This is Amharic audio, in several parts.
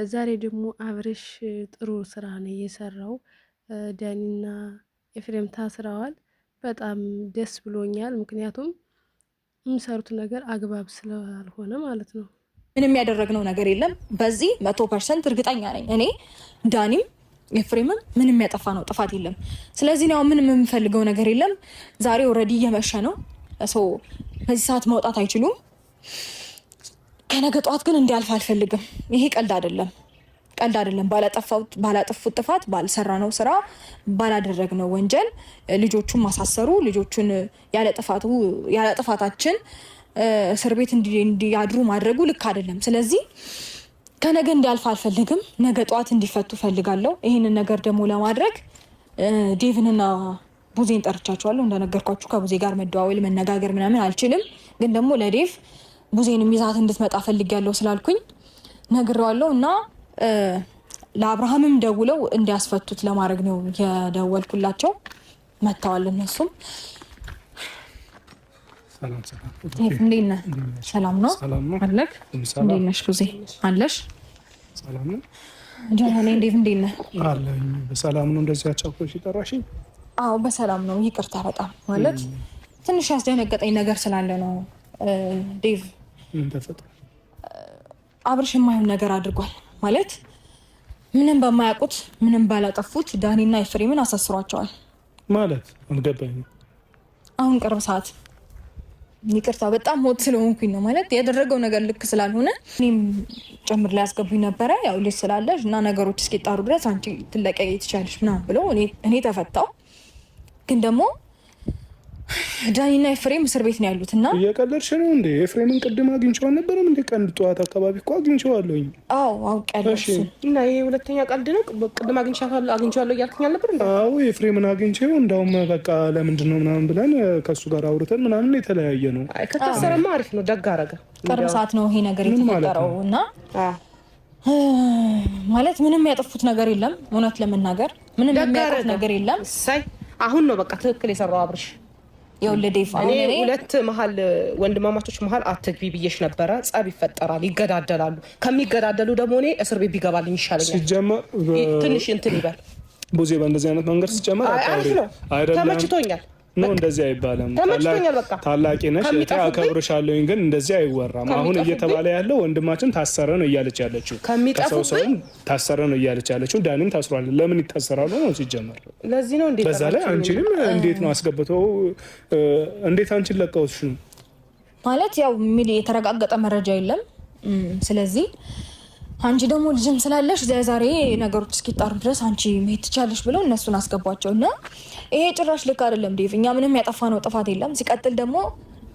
ዛሬ ደግሞ አብርሽ ጥሩ ስራ ነው የሰራው። ዳኒና ኤፍሬም ታስረዋል። በጣም ደስ ብሎኛል። ምክንያቱም የሚሰሩት ነገር አግባብ ስላልሆነ ማለት ነው። ምንም ያደረግነው ነገር የለም። በዚህ 100% እርግጠኛ ነኝ። እኔ ዳኒም ኤፍሬምም ምንም ያጠፋ ነው ጥፋት የለም። ስለዚህ ነው ምንም የምፈልገው ነገር የለም። ዛሬ ኦልሬዲ እየመሸ ነው። በዚህ ሰዓት መውጣት አይችሉም። ከነገ ጠዋት ግን እንዲያልፍ አልፈልግም። ይሄ ቀልድ አይደለም፣ ቀልድ አይደለም። ባላጠፉት ጥፋት፣ ባልሰራነው ስራ፣ ባላደረግነው ወንጀል ልጆቹን ማሳሰሩ፣ ልጆቹን ያለ ጥፋታችን እስር ቤት እንዲያድሩ ማድረጉ ልክ አይደለም። ስለዚህ ከነገ እንዲያልፍ አልፈልግም። ነገ ጠዋት እንዲፈቱ ፈልጋለሁ። ይህንን ነገር ደግሞ ለማድረግ ዴቭንና ቡዜን ጠርቻቸዋለሁ። እንደነገርኳችሁ ከቡዜ ጋር መደዋወል መነጋገር ምናምን አልችልም፣ ግን ደግሞ ለዴቭ ቡዜን ሚዛት እንድትመጣ ፈልጊያለሁ ስላልኩኝ ነግሬዋለሁ እና ለአብርሃምም ደውለው እንዲያስፈቱት ለማድረግ ነው የደወልኩላቸው። መጥተዋል እነሱም። እንዴት ነህ? ሰላም ነው አለክ? እንዴት ነሽ ቡዜ? አለሽ? ሰላም ነው ደህና ነኝ። እንዴት ነህ? አለኝ። በሰላም ነው። እንደዚህ አጫውተሽ ይጠራሽኝ? አዎ በሰላም ነው። ይቅርታ በጣም ማለት ትንሽ ያስደነገጠኝ ነገር ስላለ ነው። ዴቭ ምን ተፈጠረ? አብርሽ የማይሆን ነገር አድርጓል ማለት ምንም በማያውቁት ምንም ባላጠፉት ዳኒና ኤፍሬምን አሳስሯቸዋል ማለት አልገባኝም። አሁን ቅርብ ሰዓት ይቅርታ በጣም ሞት ስለሆንኩኝ ነው ማለት ያደረገው ነገር ልክ ስላልሆነ እኔም ጨምር ላይ ያስገቡኝ ነበረ። ያው ልጅ ስላለሽ እና ነገሮች እስኪጣሩ ድረስ አንቺ ትለቀቂ ትችያለሽ ምናምን ብለው እኔ ተፈታው። ግን ደግሞ ዳኒና ኤፍሬም እስር ቤት ነው ያሉት እና እየቀለድሽ ነው እንዴ? ኤፍሬምን ቅድም አግኝቼው አልነበረም እንዴ? ቀን ጠዋት አካባቢ እኮ አግኝቼዋለሁኝ። አዎ አውቄያለሁ። እና ይሄ ሁለተኛ ቀልድ ነው። ቅድም አግኝቼዋለሁ እያልከኝ አልነበር እንዴ? አዎ ኤፍሬምን አግኝቼው እንዳውም በቃ ለምንድን ነው ምናምን ብለን ከሱ ጋር አውርተን ምናምን የተለያየ ነው። ከታሰረማ አሪፍ ነው። ደግ አደረገ። ቅርብ ሰዓት ነው ይሄ ነገር የተፈጠረው እና ማለት ምንም ያጠፉት ነገር የለም። እውነት ለመናገር ምንም የሚያጠፉት ነገር የለም። ሳይ አሁን ነው በቃ ትክክል የሰራው አብርሽ። የወለዴፍ እኔ ሁለት መሀል ወንድማማቾች መሀል አትግቢ ብዬሽ ነበረ። ጸብ ይፈጠራል፣ ይገዳደላሉ። ከሚገዳደሉ ደግሞ እኔ እስር ቤት ቢገባልኝ ይሻለኛል። ሲጀመር ትንሽ እንትን ይበል ቡዜ በእንደዚህ አይነት መንገድ ሲጀመር አይደለም ተመችቶኛል። ነው እንደዚህ አይባልም። ታላቂ ነሽ አከብርሻለሁኝ፣ ግን እንደዚህ አይወራም። አሁን እየተባለ ያለው ወንድማችን ታሰረ ነው እያለች ያለችው። ከሰው ሰውም ታሰረ ነው እያለች ያለችው። ዳኒም ታስሯል። ለምን ይታሰራሉ ነው ሲጀመር። ለዚህ ነው እንዴ? በዛ ላይ አንቺንም እንዴት ነው አስገብተው እንዴት አንቺን ለቀውሽ ማለት ያው የተረጋገጠ መረጃ የለም። ስለዚህ አንቺ ደግሞ ልጅም ስላለሽ ዛሬ ነገሮች እስኪጣሩ ድረስ አንቺ መሄድ ትቻለሽ ብለው እነሱን አስገቧቸው እና ይሄ ጭራሽ ልክ አይደለም ዴቭ። እኛ ምንም ያጠፋነው ጥፋት የለም። ሲቀጥል ደግሞ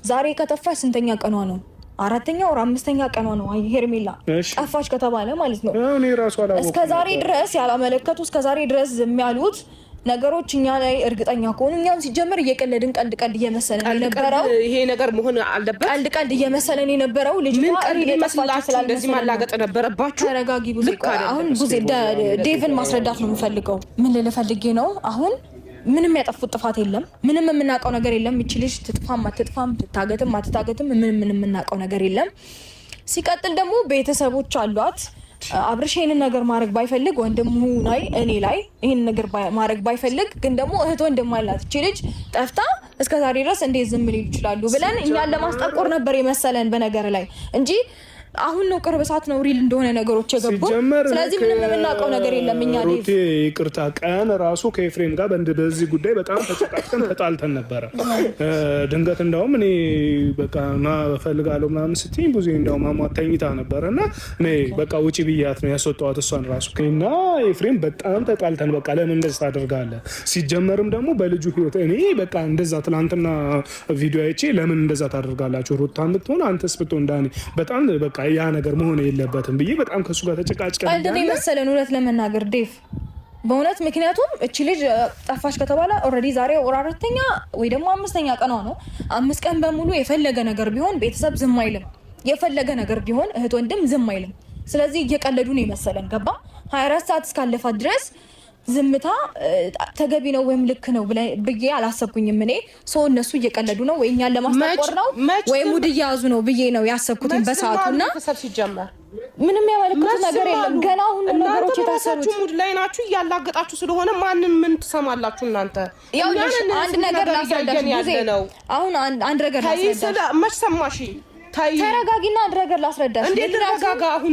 ዛሬ ከጠፋች ስንተኛ ቀኗ ነው? 4ኛ ወር 5ኛ ቀኗ ነው። አይ ሄርሜላ ጠፋች ከተባለ ማለት ነው። እኔ ራሱ አላወኩም። እስከዛሬ ድረስ ያላመለከቱ እስከዛሬ ድረስ የሚያሉት ነገሮች እኛ ላይ እርግጠኛ ከሆኑ እኛም ሲጀምር እየቀለድን ቀልድ እየመሰለን የነበረው ይሄ ነገር መሆን አለበት። ቀልድ እየመሰለን የነበረው ልጅ ምን ቀልድ ይመስላችሁ? እንደዚህ ማላገጥ ነበረባችሁ። ተረጋጊ ቡዜ። አሁን ቡዜ ዴቭን ማስረዳት ነው የምፈልገው። ምን ልል ፈልጌ ነው? አሁን ምንም ያጠፉት ጥፋት የለም። ምንም የምናውቀው ነገር የለም። እቺ ልጅ ትጥፋም አትጥፋም ትታገትም አትታገትም ምንም የምናውቀው ነገር የለም። ሲቀጥል ደግሞ ቤተሰቦች አሏት። አብርሽ ይሄንን ነገር ማድረግ ባይፈልግ ወንድሙ ላይ እኔ ላይ ይሄንን ነገር ማድረግ ባይፈልግ ግን ደግሞ እህት ወንድም አላት። እቺ ልጅ ጠፍታ እስከዛሬ ድረስ እንዴት ዝም ሊሉ ይችላሉ ብለን እኛን ለማስጠቆር ነበር የመሰለን በነገር ላይ እንጂ አሁን ነው ቅርብ ሰዓት ነው ሪል እንደሆነ ነገሮች የገቡ። ስለዚህ ምንም የምናውቀው ነገር የለም። እኛ ሩቴ ይቅርታ ቀን ራሱ ከኤፍሬም ጋር በዚህ ጉዳይ በጣም ተጨቃጭተን ተጣልተን ነበረ። ድንገት እንዳውም እኔ በቃ ና እፈልጋለሁ ምናምን ስትይኝ ብዙ እንዳውም አሟት ተኝታ ነበረ እና እኔ በቃ ውጪ ብያት ነው ያስወጣኋት እሷን ራሱ እና ኤፍሬም በጣም ተጣልተን በቃ ለምን እንደዛ ታደርጋለህ? ሲጀመርም ደግሞ በልጁ ህይወት እኔ በቃ እንደዛ ትናንትና ቪዲዮ አይቼ ለምን እንደዛ ታደርጋላችሁ? ሩታን ብትሆን አንተስ ብትሆን ዳኒ በጣም በቃ ያ ነገር መሆን የለበትም ብዬ በጣም ከሱ ጋር ተጨቃጭቀን ቀልድ መሰለን። እውነት ለመናገር ዴቭ በእውነት ምክንያቱም እቺ ልጅ ጠፋሽ ከተባለ ኦልሬዲ ዛሬ 4ኛ ወይ ደግሞ 5ኛ ቀኗ ነው። 5 ቀን በሙሉ የፈለገ ነገር ቢሆን ቤተሰብ ዝም አይልም። የፈለገ ነገር ቢሆን እህት ወንድም ዝም አይልም። ስለዚህ እየቀለዱ ነው የመሰለን። ገባ 24 ሰዓት እስካለፋት ድረስ ዝምታ ተገቢ ነው ወይም ልክ ነው ብዬ አላሰብኩኝም። እኔ ሰው እነሱ እየቀለዱ ነው ወይ እኛን ለማስጠቆር ነው ወይ ሙድ እየያዙ ነው ብዬ ነው ያሰብኩት በሰዓቱና ምንም ያመለክቱ ነገር የለም። ገና አሁን ነገሮች የታሰሩት ሙድ ላይ ናችሁ እያላገጣችሁ ስለሆነ ማንን ምን ትሰማላችሁ እናንተ? ያው አንድ ነገር ላስረዳሽ አሁን አንድ ነገር ላስረዳሽ መች ሰማሽ? ተረጋጊና አንድ ነገር ላስረዳሽ። እንዴት ተረጋጋ? አሁን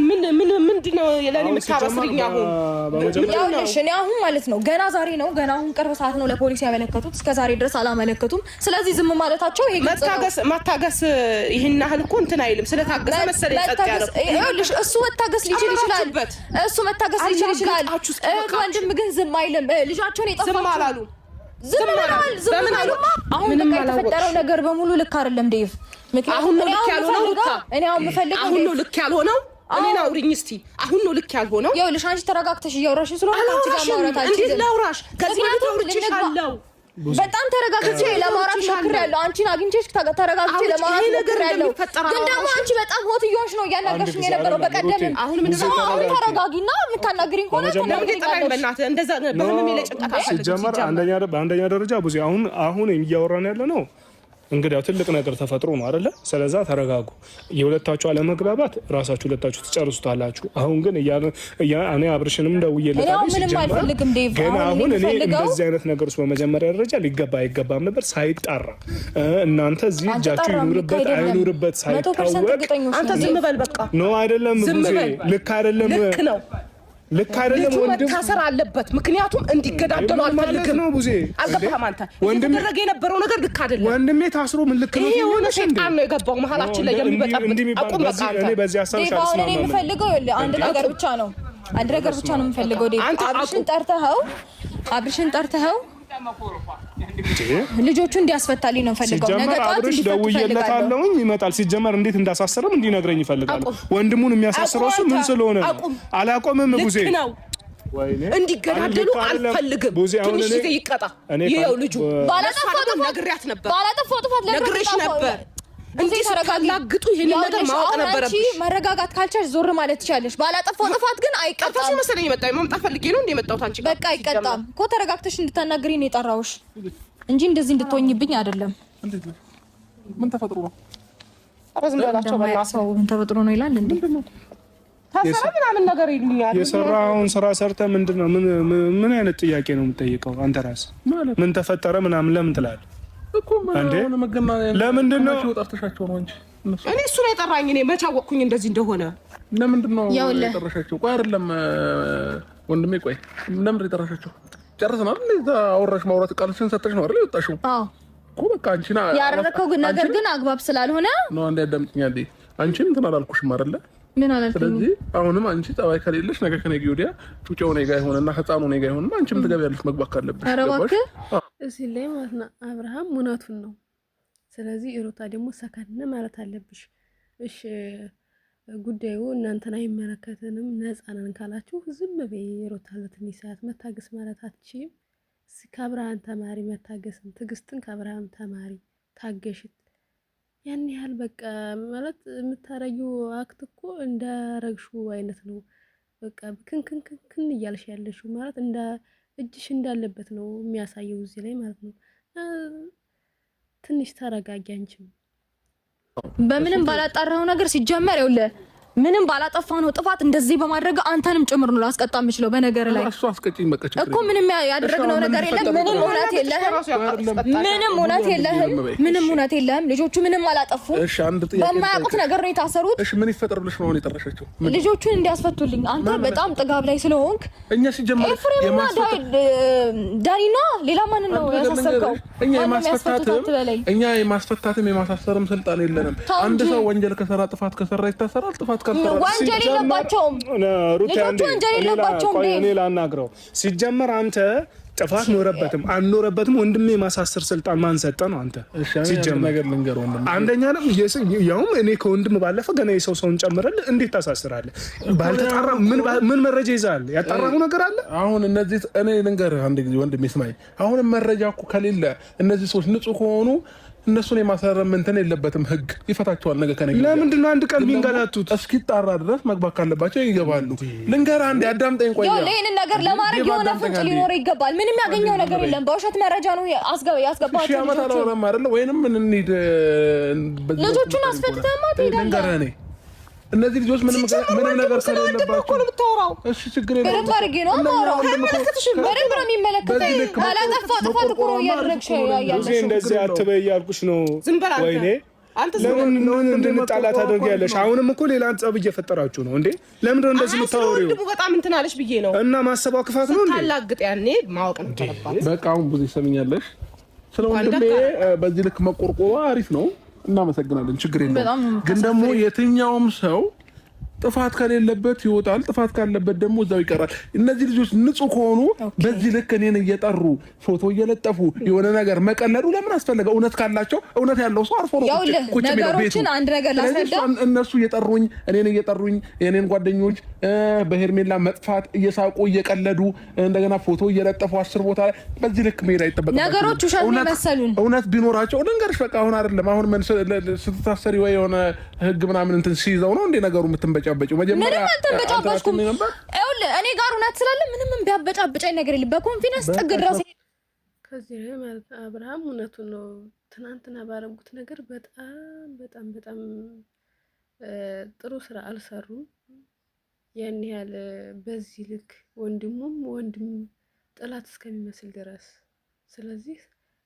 ምንድነው ለኔ የምታበስሪኝ? ያውልሽ እኔ አሁን ማለት ነው ገና ዛሬ ነው ገና አሁን ቅርብ ሰዓት ነው ለፖሊስ ያመለከቱት። እስከ ዛሬ ድረስ አላመለከቱም። ስለዚህ ዝም ማለታቸው ይሄ መታገስ ይሄን ያህል እኮ እንትን አይልም። ስለታገሰ መሰለኝ ጸጥ ያለው። ያውልሽ እሱ መታገስ ሊችል ይችላል። እህት ወንድም ግን ዝም አይልም። ልጃቸውን የጠፋቸው ዝም አላሉ። ዝም አላሉ። አሁን የተፈጠረው ነገር በሙሉ ልክ አይደለም ዴቭ። አሁን ነው ልክ ያልሆነው። እኔ አሁን ነው ልክ ያልሆነው። እኔ አውሪኝ እስቲ። አሁን ነው ልክ ያልሆነው። ይኸውልሽ አንቺ ተረጋግተሽ እያወራሽ ስለሆነ አንቺ ጋር ማውራት አልችልም። እንዴት ላውራሽ? ከዚህ በፊት አውርቼሻለሁ። በጣም ተረጋግቼ ለማውራት ሞክሬያለሁ። አንቺን አግኝቼሽ ተረጋግቼ ለማውራት ሞክሬያለሁ። ግን ደግሞ አንቺ በጣም ሆት እየሆንሽ ነው እያናገርሽኝ የነበረው በቀደም። አሁን ተረጋጊና የምታናግሪኝ ከሆነ በእናትህ እንደዛ በህመሜ ላይ ጭንቀት አለ። ሲጀመር አንደኛ ደረጃ ብዙ አሁን እያወራን ያለ ነው እንግዲያው ትልቅ ነገር ተፈጥሮ ነው አይደለ? ስለዛ ተረጋጉ። የሁለታችሁ አለመግባባት ራሳችሁ ሁለታችሁ ትጨርሱታላችሁ። አሁን ግን እኔ አብርሽንም ደውዬለታለሁ ሲጀመር ግን አሁን እኔ እንደዚህ አይነት ነገር ውስጥ በመጀመሪያ ደረጃ ሊገባ አይገባም ነበር ሳይጣራ እናንተ እዚህ እጃችሁ ይኑርበት አይኑርበት ሳይታወቅ አንተ ዝም በል በቃ። ነው አይደለም ብዙ ልክ አይደለም። ልክ አይደለም። ወንድም ታሰር አለበት። ምክንያቱም እንዲገዳደሉ አልፈልግም ነው ብዙ አልገባህም አንተ። ወንድም ደረገ የነበረው ነገር ልክ አይደለም። ወንድሜ ታስሮ ምን ልክ ነው? የሆነ ሸይጣን ነው የገባው መሀላችን ላይ የሚበጣብጥ። አቁም በቃ አንተ። እኔ በዚህ ሀሳብ ሻልስ ነው የምፈልገው አንድ ነገር ብቻ ነው የምፈልገው። አብርሽን ጠርተኸው ልጆቹ እንዲያስፈታልኝ ነው ፈልገው። ነገ ጧት ደውዬለታለሁ ይመጣል። ሲጀመር እንዴት እንዳሳሰረም እንዲነግረኝ ይፈልጋል። ወንድሙን የሚያሳስረው እሱ ምን ስለሆነ አላቆምም። ቡዜ እንዲገዳደሉ አልፈልግም። ትንሽ ጊዜ ይቀጣ። ይኸው ልጁ ባላጠፋው ጥፋት ነግሬሽ ነበር። እንዴ ተረጋግጡ። ይሄን ነገር ማወቅ ነበረብሽ። መረጋጋት ካልቻልሽ ዞር ማለት ትችያለሽ። ባላጠፋው ጥፋት ግን አይቀጣም። ጠፋሽ መሰለኝ መጣሁ። ማምጣት ፈልጌ ነው እንደ መጣሁት አንቺ በቃ አይቀጣም እኮ። ተረጋግተሽ እንድታናግሪኝ ነው የጠራሁሽ እንጂ እንደዚህ እንድትሆኝብኝ አይደለም። ምን ተፈጥሮ ነው? ኧረ ዝም በላቸው በእናትህ። ምን ተፈጥሮ ነው ይላል እንዴ? ታሰረ ምናምን ነገር ይሉኛል። የሰራውን ስራ ሰርተ ምንድነው? ምን አይነት ጥያቄ ነው የምጠይቀው? አንተ ራስህ ምን ተፈጠረ ምናምን ለምን ትላለህ እኮ? ለምንድን ነው ጠርተሻቸው ነው እንጂ እኔ እሱ ነው የጠራኝ። እኔ መች አወቅኩኝ እንደዚህ እንደሆነ? ለምንድን ነው የጠራሻቸው? ቆይ አይደለም ወንድሜ፣ ቆይ ለምን የጠራሻቸው? ጨርሰናል። እንዴ አወራሽ ማውራት ቃልሽን ሰጠሽ ነው አይደል የወጣሽው? አዎ እኮ በቃ አንቺና ያደረከው ነገር ግን አግባብ ስላልሆነ ነው። አንዴ አዳምጪኝ። አንቺን እንትን አላልኩሽም አይደለ? ምን አላልኩኝ? ስለዚህ አሁንም አንቺ ጠባይ ከሌለሽ ነገ ከነገ ወዲያ ጩጬው እኔ ጋር ይሆንና ህፃኑ እኔ ጋር ይሆንና አንቺም ትገቢያለሽ መግባት ካለብሽ። ገባሽ? እዚህ ላይ ማለት ነው አብርሃም እውነቱን ነው። ስለዚህ ሩታ ደግሞ ሰከን ማለት አለብሽ። እሺ ጉዳዩ እናንተን አይመለከተንም ነፃ ነን ካላችሁ ዝም በይ። ሩታ ለትንሽ ሰዓት መታገስ ማለት አትችይም። ከአብርሃም ተማሪ መታገስን፣ ትዕግስትን ከአብርሃም ተማሪ ታገሽት። ያን ያህል በቃ ማለት የምታረጊው አክት እኮ እንዳረግሹ አይነት ነው። በቃ ክን እያልሽ ያለሽው ማለት እንደ እጅሽ እንዳለበት ነው የሚያሳየው እዚህ ላይ ማለት ነው። ትንሽ ተረጋጊ አንቺም። በምንም ባላጣራው ነገር ሲጀመር ይኸውልህ ምንም ባላጠፋ ነው ጥፋት እንደዚህ በማድረግ አንተንም ጭምር ነው ላስቀጣ የምችለው። በነገር ላይ እሱ አስቀጪኝ በቃ እኮ ምንም ያደረግነው ነገር የለም። ምንም እውነት የለህም። ልጆቹ ምንም አላጠፉ። እሺ አንድ ጥያቄ በማያውቁት ነገር ነው የታሰሩት። እሺ ምን ይፈጠር ብለሽ ነው የጠራሻቸው? ልጆቹን እንዲያስፈቱልኝ። አንተ በጣም ጥጋብ ላይ ስለሆንክ እኛ ሲጀመር ዳኒና ሌላ ማን ነው ያሳሰብከው? እኛ የማስፈታትም የማሳሰርም ስልጣን የለንም። አንድ ሰው ወንጀል ከሰራ ጥፋት ከሰራ ይታሰራል። ጥፋት ወንጀል የለባቸውም። እኔ ላናግረው። ሲጀመር አንተ ጥፋት ኖረበትም አልኖረበትም ወንድሜ የማሳሰር ስልጣን ማን ሰጠ ነው? አንተ ሲጀመር ነገር ልንገር ወንድሜ፣ አንደኛ ነው ያውም እኔ ከወንድም ባለፈ ገና ሰውን ጨምረልህ እንዴት ታሳስራለህ? ባልተጣራ ምን መረጃ ይዛል? ያጣራው ነገር አለ? አሁን እነዚህ እኔ ልንገርህ አንድ ጊዜ ወንድሜ ስማኝ። አሁን መረጃ እኮ ከሌለ እነዚህ ሰዎች ንጹህ ከሆኑ እነሱን የማሰረም እንትን የለበትም ህግ ይፈታቸዋል ነገ ከነገ ለምንድን ነው አንድ ቀን የሚንገላቱት እስኪጣራ ድረስ መግባት ካለባቸው ይገባሉ ልንገር አንዴ አዳምጠኝ ቆይ ይሄንን ነገር ለማድረግ የሆነ ፍንጭ ሊኖር ይገባል ምንም ያገኘው ነገር የለም በውሸት መረጃ ነው ያስገባው እሺ አመጣለውም አይደለ ወይንም ምን እንሂድ ልጆቹን አስፈትተማ ትሄዳለህ እነዚህ ልጆች ምንም ነገር ስለሌለባቸው እሺ ችግር የለም በደንብ አድርጌ ነው የማወራው በደንብ ነው የሚመለከተኝ ባላጠፋው ጥፋት እኮ ነው እያደረግሽ ያያለሽ እንደዚህ አትበይ እያልኩሽ ነው ወይኔ ለምን እንድንጣላ ታደርጊያለሽ አሁንም እኮ ሌላ ጸብ እየፈጠራችሁ ነው እንዴ ለምን ነው እንደዚህ የምታወሪው ወንድሙ በጣም እንትን አለሽ ብዬ ነው እና ማሰባው ክፋት ነው እንዴ ታላግጥ ያኔ ማወቅ ነው ተረባት በቃ አሁን ብዙ ይሰምኛለሽ ስለ ወንድሜ በዚህ ልክ መቆርቆሯ አሪፍ ነው እናመሰግናለን ችግር የለም ግን ደግሞ የትኛውም ሰው ጥፋት ከሌለበት ይወጣል ጥፋት ካለበት ደግሞ እዛው ይቀራል እነዚህ ልጆች ንጹህ ከሆኑ በዚህ ልክ እኔን እየጠሩ ፎቶ እየለጠፉ የሆነ ነገር መቀለዱ ለምን አስፈለገ እውነት ካላቸው እውነት ያለው ሰው አርፎ ነው ቁጭ ብለው ቤቱ አንድ ነገር ላስረዳ እነሱ እየጠሩኝ እኔን እየጠሩኝ የኔን ጓደኞች በሄርሜላ መጥፋት እየሳቁ እየቀለዱ እንደገና ፎቶ እየለጠፉ 10 ቦታ በዚህ ልክ መሄድ አይተበቀም ነገሮች ውሸት መሰሉን እውነት ቢኖራቸው ልንገርሽ በቃ አሁን አይደለም አሁን ምን ስትታሰሪ ወይ የሆነ ህግ ምናምን እንትን ሲይዘው ነው እንደ ነገሩ የምትንበጫበጭው መጀመሪያ አልተበጫበጭኩም እኔ ጋር እውነት ስላለ ምንም ቢያበጫብጫኝ ነገር የለም በኮንፊደንስ ጥግ ድረስ ከዚህ ላይ ማለት አብርሃም እውነቱን ነው ትናንትና ባረጉት ነገር በጣም ጥሩ ስራ አልሰሩም ያን ያህል በዚህ ልክ ወንድም ጥላት እስከሚመስል ድረስ ስለዚህ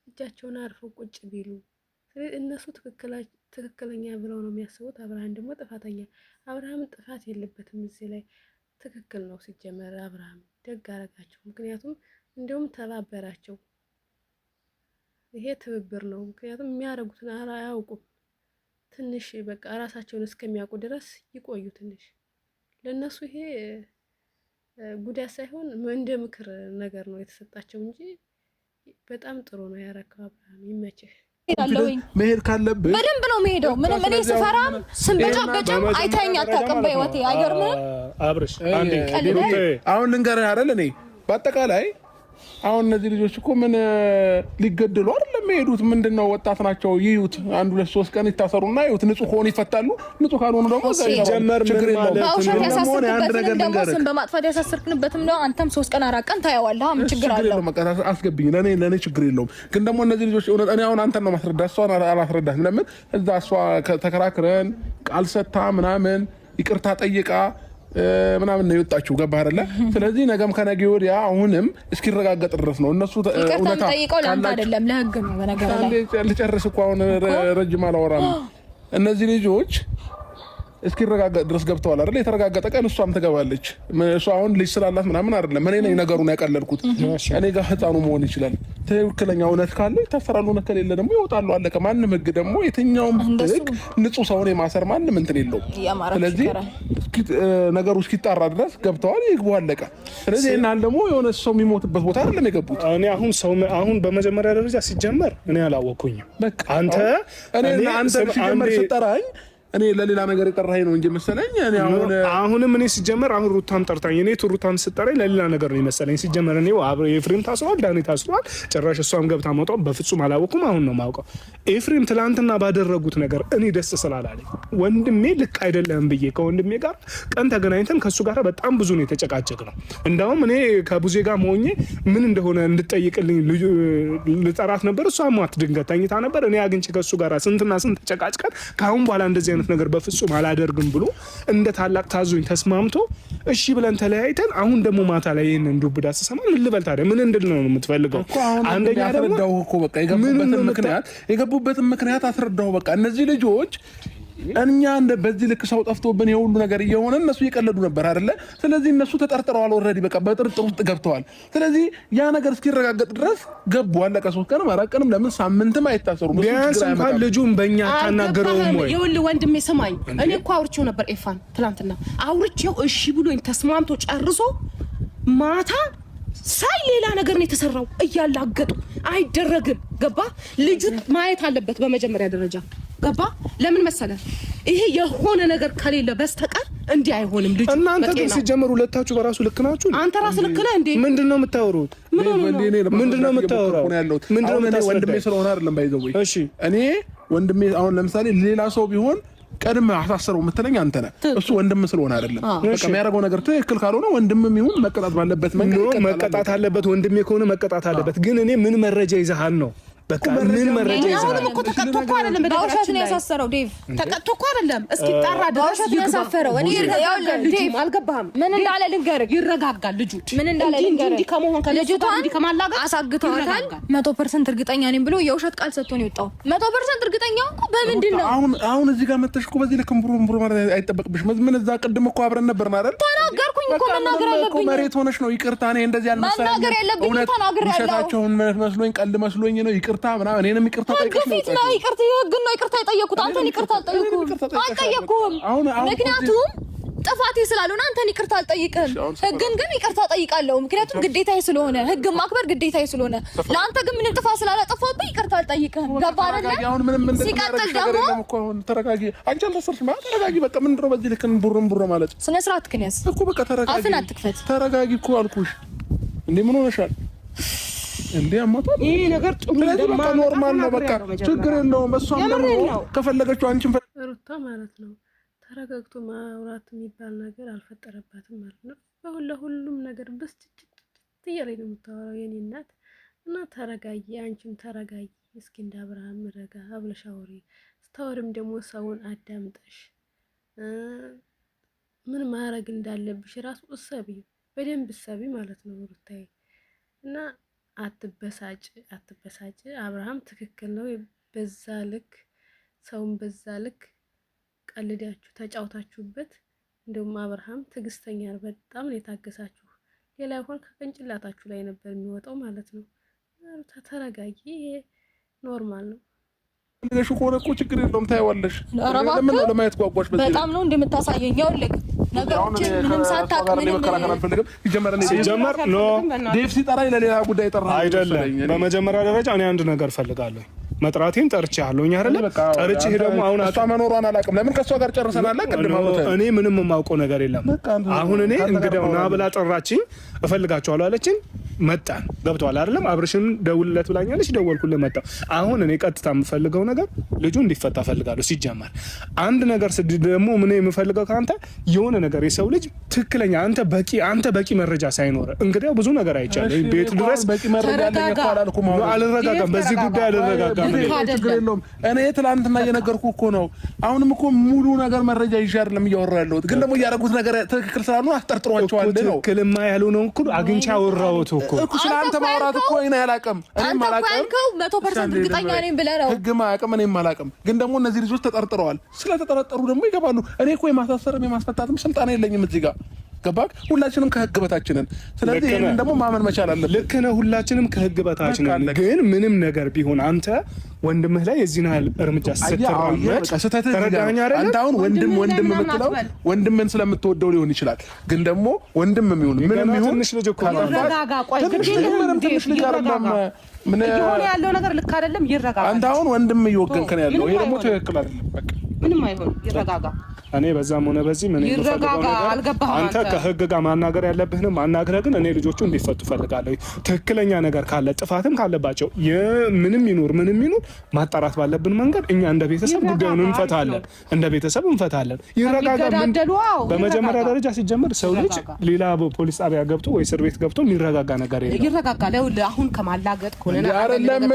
እጃቸውን አርፈው ቁጭ ቢሉ እነሱ ትክክለኛ ብለው ነው የሚያስቡት አብርሃም ደግሞ ጥፋተኛ አብርሃም ጥፋት የለበትም እዚህ ላይ ትክክል ነው ሲጀመር አብርሃም ደግ አረጋቸው ምክንያቱም እንደውም ተባበራቸው ይሄ ትብብር ነው ምክንያቱም የሚያረጉትን አያውቁም ትንሽ በቃ ራሳቸውን እስከሚያውቁ ድረስ ይቆዩ ትንሽ ለነሱ ይሄ ጉዳት ሳይሆን እንደ ምክር ነገር ነው የተሰጣቸው እንጂ በጣም ጥሩ ነው ያረከው አብርሃም ይመችህ መሄድ ካለብህ በደንብ ነው የምሄደው ምንም እኔ ስፈራም ስንበጫበጫም አይታኝ አታውቅም በህይወቴ አይገርምም አብርሽ አንዴ አሁን ልንገርህ አይደል እኔ በአጠቃላይ አሁን እነዚህ ልጆች እኮ ምን ሊገደሉ አይደለም የሄዱት ምንድነው ወጣት ናቸው ይዩት 1-2-3 ቀን ይታሰሩና ይዩት ንጹህ ሆነ ይፈታሉ ንጹህ ካልሆኑ ደግሞ ጀመር ምን ማለት ነው ስም በማጥፋት ያሳሰርክንበትም ነው አንተም 3 ቀን 4 ቀን ታያዋለህ ምን ችግር አለው መቀጣት አስገብኝ ለኔ ችግር የለውም ግን ደግሞ እነዚህ ልጆች እኔ አሁን አንተን ነው ማስረዳት እሷን አላስረዳት ለምን እዛ እሷ ተከራክረን ቃል ሰታ ምናምን ይቅርታ ጠይቃ ምናምን ነው የወጣችው ገባህ አይደለ ስለዚህ ነገም ከነገ ወዲያ አሁንም እስኪረጋገጥ ድረስ ነው እነሱ እውነታ ጠይቀው ለአንተ አይደለም ለህግ ነው በነገር ላይ ልጨርስ እኮ አሁን ረጅም አላወራም እነዚህ ልጆች እስኪረጋገጥ ድረስ ገብተዋል አይደል የተረጋገጠ ቀን እሷም ትገባለች እሷ አሁን ልጅ ስላላት ምናምን አይደለም እኔ ነኝ ነገሩን ያቀለልኩት እኔ ጋር ህፃኑ መሆን ይችላል ትክክለኛ እውነት ካለ ይታሰራሉ እውነት ከሌለ ደግሞ ይወጣሉ አለቀ ማንም ህግ ደግሞ የትኛውም ህግ ንጹህ ሰውን የማሰር ማንም እንትን የለውም ስለዚህ ነገሩ እስኪጣራ ድረስ ገብተዋል ይግቡ አለቀ ስለዚህ እናል ደግሞ የሆነ ሰው የሚሞትበት ቦታ አይደለም የገቡት እኔ አሁን በመጀመሪያ ደረጃ ሲጀመር እኔ አላወኩኝም በቃ አንተ ሲጀመር ስጠራኝ እኔ ለሌላ ነገር የጠራኸኝ ነው እንጂ መሰለኝ እኔ አሁንም እኔ ሲጀመር አሁን ሩታም ጠርታኝ እኔ ሩታም ስጠራኝ ለሌላ ነገር ነው መሰለኝ ሲጀመር እኔ ኤፍሬም ታስሯል ዳኒ ታስሯል ጭራሽ እሷም ገብታ መጣው በፍጹም አላወኩም አሁን ነው ማውቀው ኤፍሬም ትላንትና ባደረጉት ነገር እኔ ደስ ስላላለኝ ወንድሜ ልክ አይደለም ብዬ ከወንድሜ ጋር ቀን ተገናኝተን ከሱ ጋር በጣም ብዙ ነው የተጨቃጨቅነው እንደውም እኔ ከቡዜ ጋር መሆኜ ምን እንደሆነ እንድጠይቅልኝ ልጠራት ነበር እሷ ማት ድንገት ተኝታ ነበር እኔ አግኝቼ ከሱ ጋር ስንትና ስንት ተጨቃጭቀን ካሁን በኋላ እንደዚህ ነገር በፍጹም አላደርግም ብሎ እንደ ታላቅ ታዞኝ ተስማምቶ እሺ ብለን ተለያይተን አሁን ደግሞ ማታ ላይ ይሄን ዱብዳ ተሰማ ምን ልበል ታዲያ ምን እንድል ነው የምትፈልገው አንደኛ አስረዳው እኮ በቃ የገቡበትን ምክንያት አስረዳው በቃ እነዚህ ልጆች እኛ በዚህ ልክ ሰው ጠፍቶብን የሁሉ ነገር እየሆነ እነሱ እየቀለዱ ነበር አይደለ ስለዚህ እነሱ ተጠርጥረዋል ኦልሬዲ በቃ በጥርጥር ውስጥ ገብተዋል ስለዚህ ያ ነገር እስኪረጋገጥ ድረስ ገቡ አለቀ 3 ቀንም 4 ቀንም ለምን ሳምንትም አይታሰሩም ቢያንስ እንኳን ልጁን በእኛ ታናገረውም ወይ ይኸውልህ ወንድሜ ስማኝ እኔ እኮ አውርቼው ነበር ኤፋን ትናንትና አውርቼው እሺ ብሎኝ ተስማምቶ ጨርሶ ማታ ሳይ ሌላ ነገር ነው የተሰራው እያላገጡ አይደረግም ገባ ልጁ ማየት አለበት በመጀመሪያ ደረጃ ገባ ለምን መሰለ ይሄ የሆነ ነገር ከሌለ በስተቀር እንዲህ አይሆንም ልጅ እናንተ ግን ሲጀመሩ ሁለታችሁ በራሱ ልክ ናችሁ አንተ ራስህ ልክ ነህ እንዴ ምንድነው የምታወሩት ምንድነው የምታወራው ወንድሜ ስለሆነ አይደለም ባይዘው እሺ እኔ ወንድሜ አሁን ለምሳሌ ሌላ ሰው ቢሆን ቀድመ አሳሰረው የምትለኝ አንተ ነህ እሱ ወንድም ስለሆነ አይደለም በቃ የሚያደርገው ነገር ትክክል ካልሆነ ወንድምም ይሁን መቀጣት ባለበት መንገድ መቀጣት አለበት ወንድሜ ከሆነ መቀጣት አለበት ግን እኔ ምን መረጃ ይዘሃል ነው በቃ ምን መረጃ ይዘሃል እኮ ተቀጥቶ እኮ አይደለም በውሸት ነው ያሳሰረው ዴቭ ተቀጥቶ እኮ አይደለም እስኪ ጣራ ድረስ ያሳፈረው እኔ ዴቭ አልገባህም ምን እንዳለ ልንገርህ ይረጋጋል ልጁ ምን እንዳለ ልንገርህ እንዲህ ከመሆን ከልጅቷን ከማላጋ አሳግተዋታል 100% እርግጠኛ ነኝ ብሎ የውሸት ቃል ሰጥቶ ነው የወጣው 100% እርግጠኛ እኮ በምንድን ነው አሁን እዚህ ጋር መተሽ እኮ በዚህ ልክ ምብሩ ማለት አይጠበቅብሽ ምን እዛ ቅድም እኮ አብረን ነበርን አይደል ተናገርኩኝ እኮ መናገር ያለብኝ መሬት ሆነሽ ነው ይቅርታ እኔ እንደዚህ አልመሰለኝም መናገር ያለብኝ ተናገር ያለው ውሸታቸውን መስሎኝ ቀልድ መስሎኝ ነው ይቅርታ ምናምን እኔንም ይቅርታ ጠይቀሽ ነው ይቅርታ ህግ ነው ይቅርታ የጠየኩት አንተን ይቅርታ አልጠየኩም ምክንያቱም ጥፋቴ ስላልሆነ አንተን ይቅርታ አልጠይቅህም ህግን ግን ይቅርታ ጠይቃለሁ ምክንያቱም ግዴታዬ ስለሆነ ህግ ማክበር ግዴታዬ ስለሆነ ለአንተ ግን ምንም ጥፋት ስላላጠፋብኝ ይቅርታ አልጠይቅህም ገባ አይደል ሲቀጥል ደግሞ ተረጋጊ አንቺ አልተሰርሽማ ተረጋጊ በቃ ምንድን ነው በዚህ ልክ ቡር ማለት ስነ ስርዓት ክንያስ እኮ በቃ ተረጋጊ አፍን አትክፈት ተረጋጊ እኮ አልኩሽ እንዴ ምን ሆነሻል እንዴ አማታል ይሄ ነገር ጥሩ እንደማ ኖርማል ነው በቃ ችግር የለውም እሷም ደግሞ ከፈለገችው አንቺም ሩታ ማለት ነው ተረጋግቶ ማውራት የሚባል ነገር አልፈጠረባትም ማለት ነው ለሁሉም ነገር በስጭት እያለኝ ነው የምታወራው የኔ እናት እና ተረጋጊ አንቺም ተረጋጊ እስኪ እንደ አብርሃም ረጋ አብለሽ አውሪ ስታወሪም ደግሞ ሰውን አዳምጠሽ ምን ማድረግ እንዳለብሽ ራሱ እሰቢ በደንብ እሰቢ ማለት ነው ሩታዬ እና አትበሳጭ አብርሃም ትክክል ነው በዛ ልክ ሰውን በዛ ልክ ቀልዳችሁ ተጫውታችሁበት እንደውም አብርሃም ትግስተኛ በጣም ነው የታገሳችሁ ሌላ ይሆን ከቅንጭላታችሁ ላይ ነበር የሚወጣው ማለት ነው ተረጋጊ ኖርማል ነው ለሹ ኮነ እኮ ችግር የለውም ታይዋለሽ ለምን ለማየት ጓጓሽ በጣም ነው እንደምታሳየኝ ያውልክ ነገሮችን ምንም ሳታውቅ ምንም መከራከር አልፈልግም ሲጀመር ኖ ዴቭ ሲጠራኝ ለሌላ ጉዳይ ጠራ አይደለም በመጀመሪያ ደረጃ እኔ አንድ ነገር ፈልጋለሁ መጥራቴን ጠርቻለሁኝ አይደል ጠርቼ ደግሞ አሁን እሷ መኖሯን አላውቅም ለምን ከሷ ጋር ጨርሰናል ቀድማ እኔ ምንም የማውቀው ነገር የለም አሁን እኔ እንግዲያው ና ብላ ጠራችኝ እፈልጋቸዋለሁ አለችኝ መጣን ገብቷል አይደለም አብርሽን ደውልለት ብላኛለች ደወልኩለት መጣ አሁን እኔ ቀጥታ የምፈልገው ነገር ልጁ እንዲፈታ ፈልጋለሁ ሲጀመር አንድ ነገር ደግሞ ምን የምፈልገው ካንተ የሆነ ነገር የሰው ልጅ ትክክለኛ አንተ በቂ መረጃ ሳይኖር እንግዲያው ብዙ ነገር አይቻለሁ ቤት ድረስ በቂ መረጃ አለኝ እኮ አላልኩም አልረጋጋም በዚህ ጉዳይ አልረጋጋም ችግር የለውም እኔ ትላንትና እየነገርኩህ እኮ ነው አሁንም እኮ ሙሉ ነገር መረጃ ይዤ አይደለም እያወራሁ ያለሁት ግን ደግሞ እያደረጉት ነገር ትክክል ስላልሆነ አስጠርጥሯቸዋል ነው ትክክልማ ያልሆነው እኮ አግኝቼ አወራሁት እኮ ስለአንተ ማውራት እኮ እኔ አላውቅም እኔም አላውቅም 100% እርግጠኛ ነኝ ብለህ ነው ህግማ አያውቅም እኔም አላውቅም ግን ደግሞ እነዚህ ልጆች ተጠርጥረዋል ስለተጠረጠሩ ደግሞ ይገባሉ እኔ እኮ የማሳሰርም የማስፈታትም ስልጣን የለኝም እዚህ ጋር ገባክ ሁላችንም ከህግ በታች ነን ስለዚህ ይሄንን ደግሞ ማመን መቻል አለብን ልክ ነህ ሁላችንም ከህግ በታች ነን ግን ምንም ነገር ቢሆን አንተ ወንድምህ ላይ የዚህን ያህል እርምጃ ስትራመድ ተረዳኸኝ አይደል አንተ አሁን ወንድም የምትለው ወንድምን ስለምትወደው ሊሆን ይችላል ግን ደግሞ ወንድም የሚሆን ምንም ይሁን ትንሽ ልጅ እኮ ተረጋጋ ቆይ ትንሽ ልጅ አይደለም ምን ያለው ነገር ልክ አይደለም ይረጋጋ አንተ አሁን ወንድም እየወገንክ ነው ያለው ይሄ ደግሞ ትክክል አይደለም በቃ ምንም አይሆን ይረጋጋ እኔ በዛም ሆነ በዚህ ምን ይረጋጋ አንተ ከህግ ጋር ማናገር ያለብህን ማናገር ግን እኔ ልጆቹ እንዲፈቱ ፈልጋለሁ ትክክለኛ ነገር ካለ ጥፋትም ካለባቸው ምንም ይኑር ማጣራት ባለብን መንገድ እኛ እንደ ቤተሰብ ጉዳዩን እንፈታለን ይረጋጋ በመጀመሪያ ደረጃ ሲጀምር ሰው ልጅ ሌላ ፖሊስ ጣቢያ ገብቶ ወይ እስር ቤት ገብቶ የሚረጋጋ ነገር የለም ይረጋጋ አሁን ከማላገጥ ከሆነ አይደለም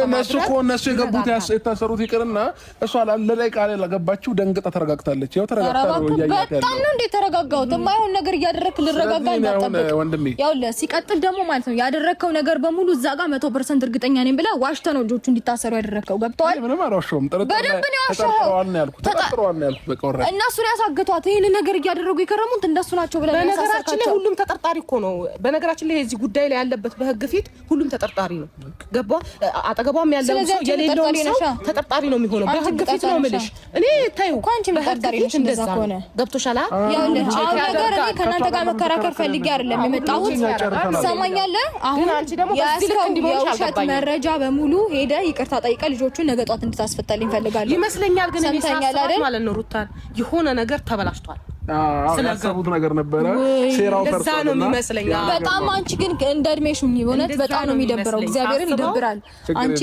እነሱ የገቡት የታሰሩት ይቅርና እሷ ለላይ ቃል ለገባችሁ ደንግጣ ተረጋግታለች ያው ተረጋግታ በጣም ነው እንዴ ተረጋጋሁት የማይሆን ነገር እያደረክ ልረጋጋ እንዳጠብቅ ያው ሲቀጥል ደግሞ ማለት ነው ያደረከው ነገር በሙሉ እዛ ጋር 100% እርግጠኛ ነኝ ብላ ዋሽተ ነው ልጆቹ እንዲታሰሩ ያደረከው ገብቷል ምንም አልዋሸሁም ተጠርጥረዋል ነው ያልኩት በቃ ወራ እነሱ ነው ያሳገቷት ይሄን ነገር እያደረጉ የከረሙት እንደሱ ናቸው ብለን በነገራችን ላይ ሁሉም ተጠርጣሪ እኮ ነው በነገራችን ላይ እዚህ ጉዳይ ላይ ያለበት በህግ ፊት ሁሉም ተጠርጣሪ ነው ገባ አጠገቧም ያለው ሰው የሌለው ሰው ተጠርጣሪ ነው የሚሆነው በህግ ፊት ነው የምልሽ እኔ ታዩ ኳንቺ ተጠርጣሪ ነሽ እንደዛ ሆነ ገብቶሻል ያው አሁን ነገር እኔ ከናንተ ጋር መከራከር ፈልጌ አይደለም የመጣሁት ሰማኛለህ አሁን አንቺ ደግሞ በዚህ ልክ እንዲሞሽ አልገባኝ መረጃ በሙሉ ሄደ ይቅርታ ጠይቀ ልጆቹን ነገ ጧት እንድታስፈታልኝ ፈልጋለሁ ይመስለኛል ግን እኔ ሳስባት ማለት ነው ሩታን የሆነ ነገር ተበላሽቷል ያሰቡት ነገር ነበረ። ሴራው ለዛ ነው የሚመስለኝ። በጣም አንቺ ግን እንደ እድሜሽ ሁኚ። እውነት በጣም ነው የሚደብረው። እግዚአብሔርን ይደብራል። አንቺ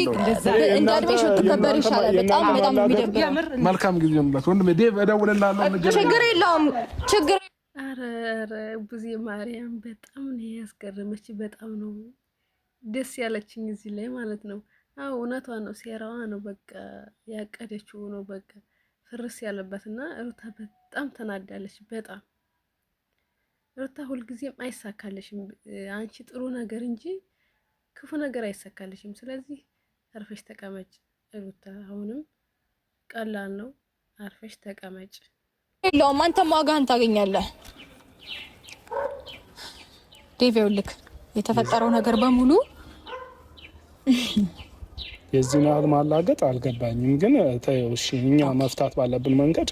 እንደ እድሜሽ ብትከበር ይሻላል። በጣም የሚደብረው። መልካም ጊዜ ይሁንላችሁ ወንድሜ። ዴቭ እደውልልሃለሁ። ችግር የለውም ችግር ኧረ ቡዜ ማርያም በጣም ነው ያስገረመች። በጣም ነው ደስ ያለችኝ እዚህ ላይ ማለት ነው። አዎ እውነቷ ነው። ሴራዋ ነው በቃ ያቀደችው ነው በቃ ፍርስ ያለበትና ሩታ በጣም ተናዳለች። በጣም ሩታ ሁልጊዜም አይሳካልሽም። አንቺ ጥሩ ነገር እንጂ ክፉ ነገር አይሳካልሽም። ስለዚህ አርፈሽ ተቀመጭ ሩታ። አሁንም ቀላል ነው። አርፈሽ ተቀመጭ። የለውም አንተም ዋጋህን ታገኛለህ። ዴቭ ይኸውልህ የተፈጠረው ነገር በሙሉ የዚህ ያህል ማላገጥ አልገባኝም። ግን ተይው እሺ፣ እኛ መፍታት ባለብን መንገድ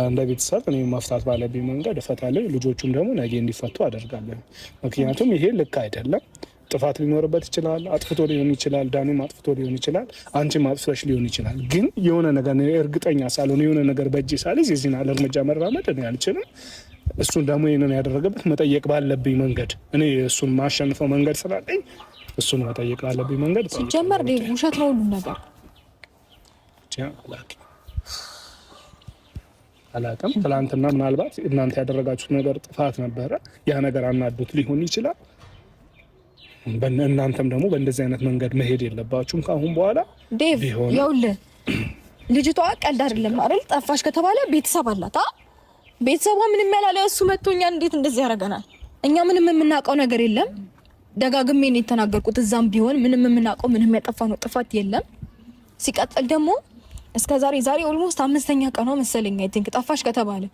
እንደ ቤተሰብ እኔ መፍታት ባለብኝ መንገድ እፈታለሁ። ልጆቹም ደግሞ ነገ እንዲፈቱ አደርጋለሁ። ምክንያቱም ይሄ ልክ አይደለም። ጥፋት ሊኖርበት ይችላል። አጥፍቶ ሊሆን ይችላል። ዳኒም አጥፍቶ ሊሆን ይችላል። አንቺም አጥፍተሽ ሊሆን ይችላል። ግን የሆነ ነገር እርግጠኛ ሳልሆን የሆነ ነገር በእጄ ሳልይዝ የዚህን ያህል እርምጃ መራመድ እኔ አልችልም። እሱን ደግሞ ይሄንን ያደረገበት መጠየቅ ባለብኝ መንገድ እኔ እሱን ማሸንፈው መንገድ ስላለኝ እሱን መጠየቅ ባለብኝ መንገድ ሲጀመር ውሸት ነው ሁሉ ነገር። አላውቅም። ትናንትና ምናልባት እናንተ ያደረጋችሁት ነገር ጥፋት ነበረ። ያ ነገር አናዶት ሊሆን ይችላል። እናንተም ደግሞ በእንደዚህ አይነት መንገድ መሄድ የለባችሁም ከአሁን በኋላ። ዴቭ ይኸውልህ ልጅቷ ቀልድ አይደለም አይደል? ጠፋሽ ከተባለ ቤተሰብ አላት። ቤተሰቧ ምንም ያላለ እሱ መጥቶ እኛን እንዴት እንደዚህ ያደርገናል? እኛ ምንም የምናውቀው ነገር የለም። ደጋግሜ ነው የተናገርኩት። እዛም ቢሆን ምንም የምናውቀው ምንም ያጠፋነው ጥፋት የለም። ሲቀጥል ደግሞ እስከዛሬ ዛሬ ኦልሞስት 5ኛ ቀኗ መሰለኝ አይ ቲንክ ጠፋሽ ከተባለ።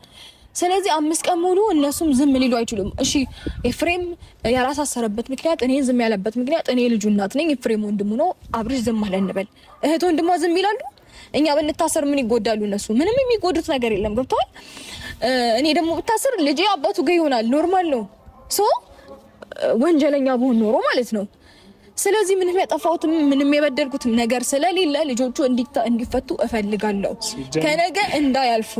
ስለዚህ 5 ቀን ሙሉ እነሱም ዝም ሊሉ አይችሉም። እሺ ኤፍሬም ያላሳሰረበት ምክንያት እኔ ዝም ያለበት ምክንያት እኔ ልጁ እናት ነኝ፣ ኤፍሬም ወንድሙ ነው። አብርሽ ዝም አለ እንበል። እህት ወንድሟ ዝም ይላሉ? እኛ ብንታሰር ምን ይጎዳሉ? እነሱ ምንም የሚጎዱት ነገር የለም። ገብቷል? እኔ ደግሞ ብታሰር ልጄ አባቱ ጋር ይሆናል። ኖርማል ነው። ሶ ወንጀለኛ በሆን ኖሮ ማለት ነው። ስለዚህ ምንም ያጠፋሁትም ምንም የበደልኩትም ነገር ስለሌለ ልጆቹ እንዲፈቱ እፈልጋለሁ፣ ከነገ እንዳያልፉ።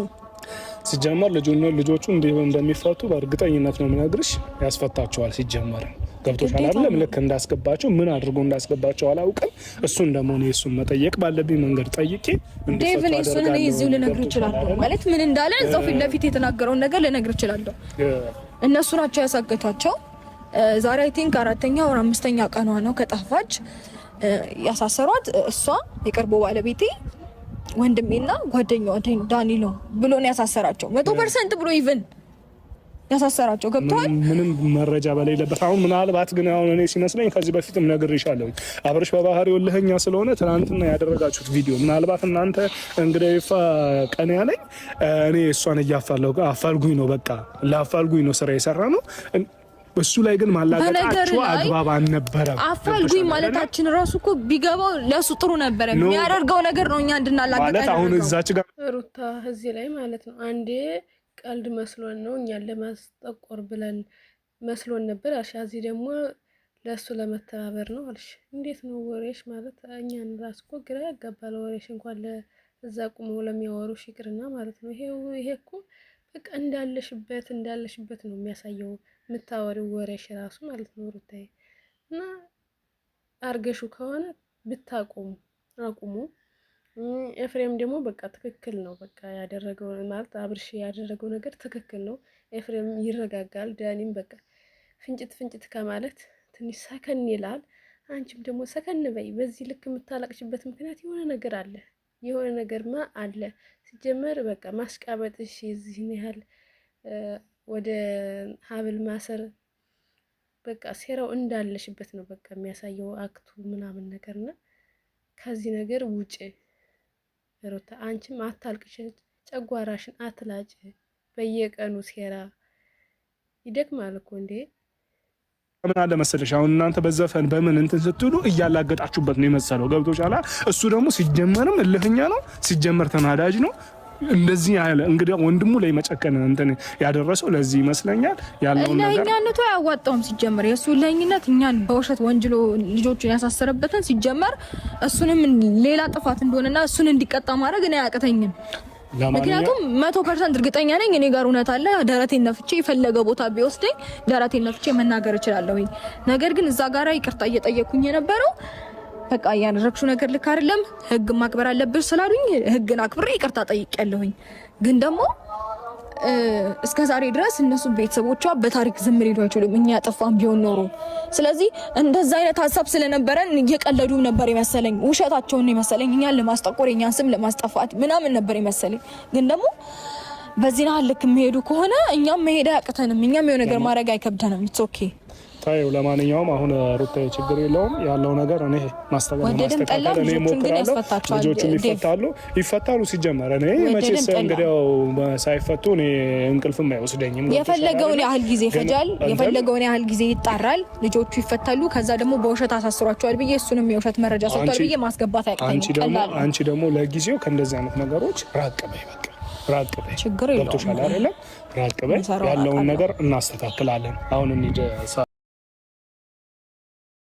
ሲጀመር ልጆቹ እንደሚፈቱ በእርግጠኝነት ነው የምነግርሽ። ያስፈታቸዋል። ሲጀመር ገብቶሻል አይደለም? ልክ እንዳስገባቸው ምን አድርጎ እንዳስገባቸው አላውቅም። እሱን ደግሞ እኔ እሱን መጠየቅ ባለብኝ መንገድ ጠይቄ ዴቭ እሱን እኔ እዚሁ ልነግር እችላለሁ። ማለት ምን እንዳለ እዛው ፊት ለፊት የተናገረውን ነገር ልነግር እችላለሁ። እነሱ ናቸው ያሳገቷቸው። ዛሬ አይ ቲንክ 4ኛ ወር 5ኛ ቀኗ ነው ከጠፋች። ያሳሰሯት እሷ የቅርቡ ባለቤቴ ወንድሜና ጓደኛዋ ዳኒ ነው ብሎ ነው ያሳሰራቸው። 100% ብሎ ኢቭን ያሳሰራቸው። ገብቷል? ምንም መረጃ በሌለበት። አሁን ምናልባት ግን አሁን እኔ ሲመስለኝ ከዚህ በፊትም ነግሬሻለሁ፣ አብርሽ በባህሪው እልህኛ ስለሆነ ትናንትና ያደረጋችሁት ቪዲዮ ምናልባት እናንተ እንግዲህ ይፋ ቀን ያለኝ እኔ እሷን አፋልጉኝ ነው፣ በቃ ለአፋልጉኝ ነው ስራ የሰራ ነው። እሱ ላይ ግን ማላቀቃቸው አግባብ አልነበረም። አፋልጉኝ ማለታችን ራሱ እኮ ቢገባው ለሱ ጥሩ ነበር። የሚያደርገው ነገር ነው እኛ እንድናላቀቅ ማለት አሁን እዛች ጋር ሩታ እዚህ ላይ ማለት ነው አንዴ ቀልድ መስሎን ነው እኛን ለማስጠቆር ብለን መስሎን ነበር አልሽ። እዚህ ደግሞ ለሱ ለመተባበር ነው አልሽ። እንዴት ነው ወሬሽ? ማለት እኛን ራስ እኮ ግራ ያጋባል ወሬሽ። እንኳን ለዛ ቁመው ለሚያወሩሽ ይቅርና ማለት ነው። ይሄ እኮ በቃ እንዳለሽበት ነው የሚያሳየው የምታወሪው ወሬሽ ራሱ ማለት ነው ሩታዬ። እና አርገሹ ከሆነ ብታቆሙ አቁሙ። ኤፍሬም ደግሞ በቃ ትክክል ነው። በቃ ያደረገው ማለት አብርሽ ያደረገው ነገር ትክክል ነው። ኤፍሬም ይረጋጋል። ዳኒም በቃ ፍንጭት ከማለት ትንሽ ሰከን ይላል። አንቺም ደግሞ ሰከን በይ። በዚህ ልክ የምታለቅሽበት ምክንያት የሆነ ነገርማ አለ። ሲጀመር በቃ ማስቃበጥሽ የዚህን ያህል ወደ ሀብል ማሰር በቃ ሴራው እንዳለሽበት ነው በቃ የሚያሳየው አክቱ ምናምን ነገርና ከዚህ ነገር ውጭ ሩታ። አንቺም አታልቅሽ፣ ጨጓራሽን አትላጭ። በየቀኑ ሴራ ይደክማል እኮ እንዴ። ምን አለ መሰለሽ አሁን እናንተ በዘፈን በምን እንትን ስትሉ እያላገጣችሁበት ነው የመሰለው። ገብቶሻል? እሱ ደግሞ ሲጀመርም እልህኛ ነው፣ ሲጀመር ተናዳጅ ነው። እንደዚህ ያለ እንግዲህ ወንድሙ ላይ መጨከን እንትን ያደረሰው ለዚህ ይመስለኛል ያለው ነገር። ለኛነቱ አያዋጣውም። ሲጀመር የሱ ለኝነት እኛን በውሸት ወንጅሎ ልጆቹን ያሳሰረበትን ሲጀመር እሱንም ሌላ ጥፋት እንደሆነና እሱን እንዲቀጣ ማድረግ እኔ አያቅተኝም። ምክንያቱም 100% እርግጠኛ ነኝ እኔ ጋር እውነት አለ። ደረቴን ነፍቼ የፈለገ ቦታ ቢወስደኝ ደረቴን ነፍቼ መናገር እችላለሁ። ነገር ግን እዛ ጋራ ይቅርታ እየጠየኩኝ የነበረው በቃ ያደረግሽው ነገር ልክ አይደለም፣ ህግ ማክበር አለብሽ ስላሉኝ ህግን አክብሬ ይቅርታ ጠይቄያለሁኝ። ግን ደግሞ እስከ ዛሬ ድረስ እነሱ ቤተሰቦቿ በታሪክ ዝም ሊሉ አይችሉም፣ እኛ ያጠፋን ቢሆን ኖሮ። ስለዚህ እንደዛ አይነት ሀሳብ ስለነበረን እየቀለዱ ነበር የመሰለኝ፣ ውሸታቸውን የመሰለኝ፣ እኛን ለማስጠቆር የኛን ስም ለማስጠፋት ምናምን ነበር የመሰለኝ። ግን ደግሞ በዚህ ናህል ልክ የሚሄዱ ከሆነ እኛም መሄድ አያቅተንም፣ እኛም የሆነ ነገር ማድረግ አይከብደንም። ኢትስ ኦኬ ታዩ። ለማንኛውም አሁን ሩታ ችግር የለውም ያለው ነገር እኔ ማስተካከል እኔ ሞክራለሁ። ልጆቹም ይፈታሉ። ሲጀመር እኔ መቼስ እንግዲያው ሳይፈቱ እኔ እንቅልፍም አይወስደኝም። የፈለገውን ያህል ጊዜ ይፈጃል፣ የፈለገውን ያህል ጊዜ ይጣራል፣ ልጆቹ ይፈታሉ። ከዛ ደግሞ በውሸት አሳስሯቸዋል ብዬ እሱንም የውሸት መረጃ ሰጥቷል ብዬ ማስገባት አይቀርም። አንቺ ደግሞ ለጊዜው ከእንደዚህ አይነት ነገሮች ራቅ በይ፣ በቃ ራቅ በይ። ችግር የለውም ራቅ በይ። ያለውን ነገር እናስተካክላለን። አሁን እንሂድ።